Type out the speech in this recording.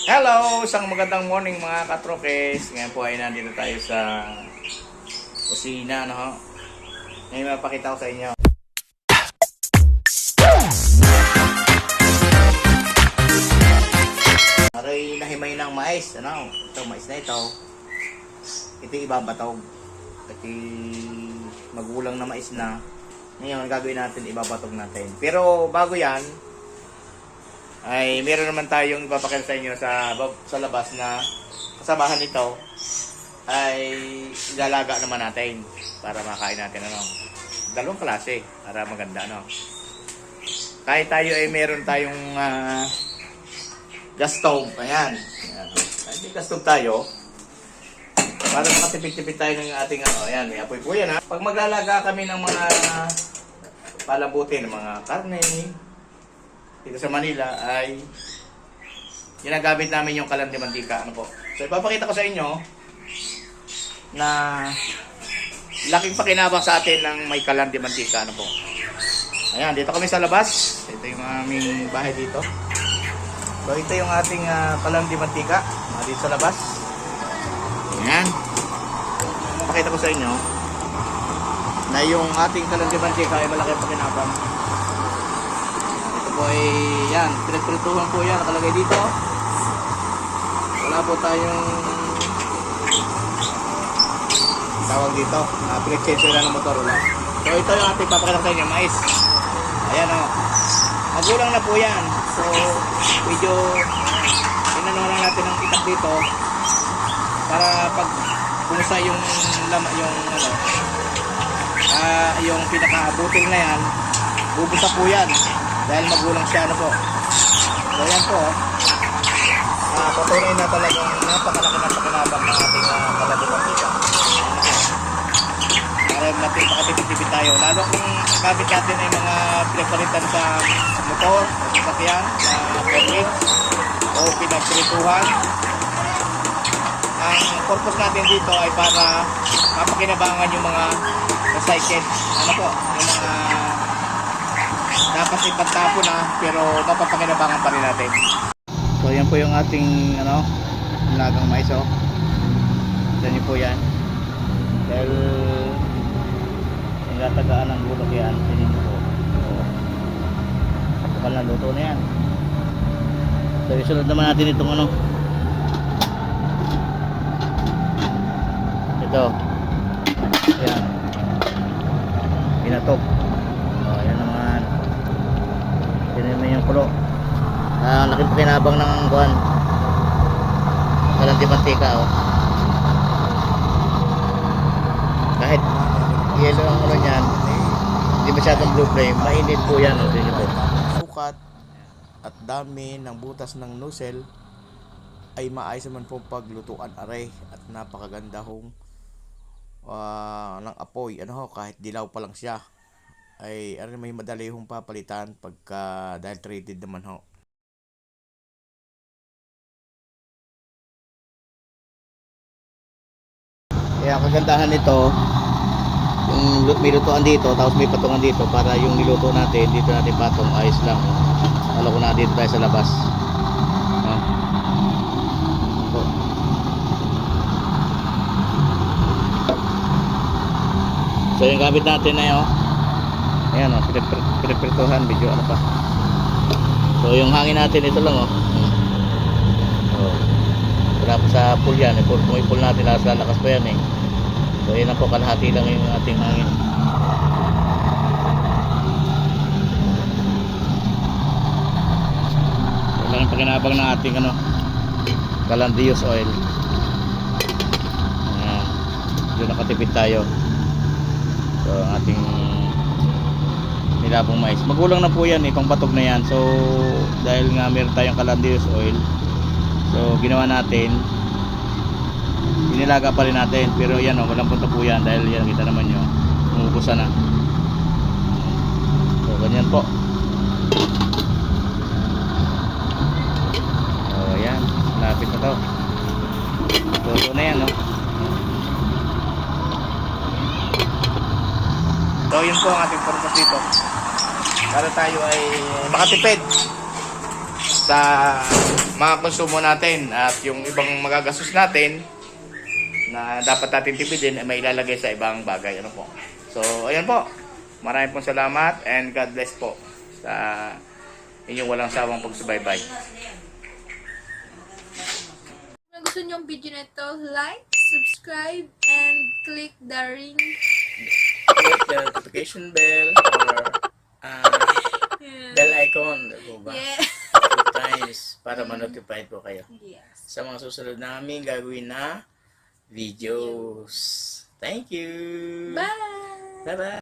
Hello! Isang magandang morning mga katrokes. Ngayon po ay nandito tayo sa kusina, no? Ngayon mapakita ko sa inyo. Aray nahimay ng mais, ano? Ito, mais na ito. Ito ibabatog. Ito magulang na mais na. Ngayon gagawin natin, ibabatog natin. Pero bago yan, ay meron naman tayong ipapakita sa inyo sa labas na kasamahan nito ay ilalaga naman natin para makain natin, ano. Dalawang klase para maganda, no. Kahit tayo ay meron tayong gas stove, ayan. Kahit may gas stove tayo, para makatipid-tipid tayo ng ating ayan, may apoy po yan, ha. Pag maglalaga kami ng mga palabuti ng mga karne dito sa Manila ay ginagamit namin yung kalan de mantika, ano po. So ipapakita ko sa inyo na laking pakinabang sa atin ng may kalan de mantika, ano po. Ayan, dito kami sa labas. Ito yung aming bahay dito. So ito yung ating kalan de mantika dito sa labas. Ayan. Ipapakita ko sa inyo na yung ating kalan de mantika ay malaking pakinabang. Po ay yan, pinagprituhan po yan, nakalagay dito. Wala po tayong tawag dito, pinag-change lang ng motor, wala. So ito yung ating papakita sa inyo, mais. Ayan, o, magulang na po yan. So medyo inano lang natin ng itak dito para pag kumusta yung yung pinaka-butil na yan, bubusa po yan dahil magulang siya, ano po. So yan po, patuloy na talagang napakalaki ng pakinabang ng ating kaladimantika. Para natin makatipid-tipid tayo, lalo kung gamit natin ay mga pinagpalitan sa motor o sasakyan na permit o pinagprituhan. Ang purpose natin dito ay para mapakinabangan yung mga recycled, ano po, yung mga dapat ipagtapo na pero mapapakinabangan pa rin natin. So yan po yung ating lagang mais, oh. Tignan niyo po yan. Dahil nagtatagaan ng bulok yan, tignan niyo po. Kapal na luto na yan. So isunod naman natin itong ito. Ayan. Pinatok. Oh, ayan naman. Yan naman yung kulo. Laking pakinabang ng kuhan. Kalan de mantika, oh. Kahit yellow ang ulo niyan, hindi masyadong blue flame, mainit po yan, oh. Sukat at dami ng butas ng nozzle ay maayos naman po paglutuan, aray, at napakaganda hong ng apoy, kahit dilaw pa lang siya ay may madali hong papalitan pagka dahil treated naman, ho. Kaya kagandahan nito yung may lutuan dito tapos may patungan dito para yung niluto natin dito natin patong, ayos lang. Alam ko na dito tayo sa labas, so yung gamit natin na yun, ayan, pinagprituhan, video ano pa. So yung hangin natin ito lang, wala pa sa pool yan, kung ipul natin lalakas pa yan, so yun lang po, kalahati lang yung ating hangin. So lang yung pakinabang ng ating calandius oil. Ayan, doon nakatipid tayo. So ang ating nilabong mais, magulang na po yan, pang batog na yan. So dahil nga meron tayong calandius oil, so ginawa natin, inilaga pa rin natin, pero yan, walang punta po yan dahil yan, kita naman nyo, umubusan na. So ganyan po. So ayan, lapit na to. So na yan, So yun po ang ating purpose dito, para tayo ay makatipid sa mga konsumo natin at yung ibang magagastos natin na dapat natin tipidin ay may ilalagay sa ibang bagay. Ano po? So, ayan po. Maraming pong salamat and God bless po sa inyong walang sawang pagsubaybay. Kung gusto niyo yung video na ito, like, subscribe, and click the ring. Click the notification bell or bell icon po ba? Yeah. 2 times para ma-notify po kayo Yes. sa mga susunod namin gagawin na videos. Thank you! Bye! Bye-bye!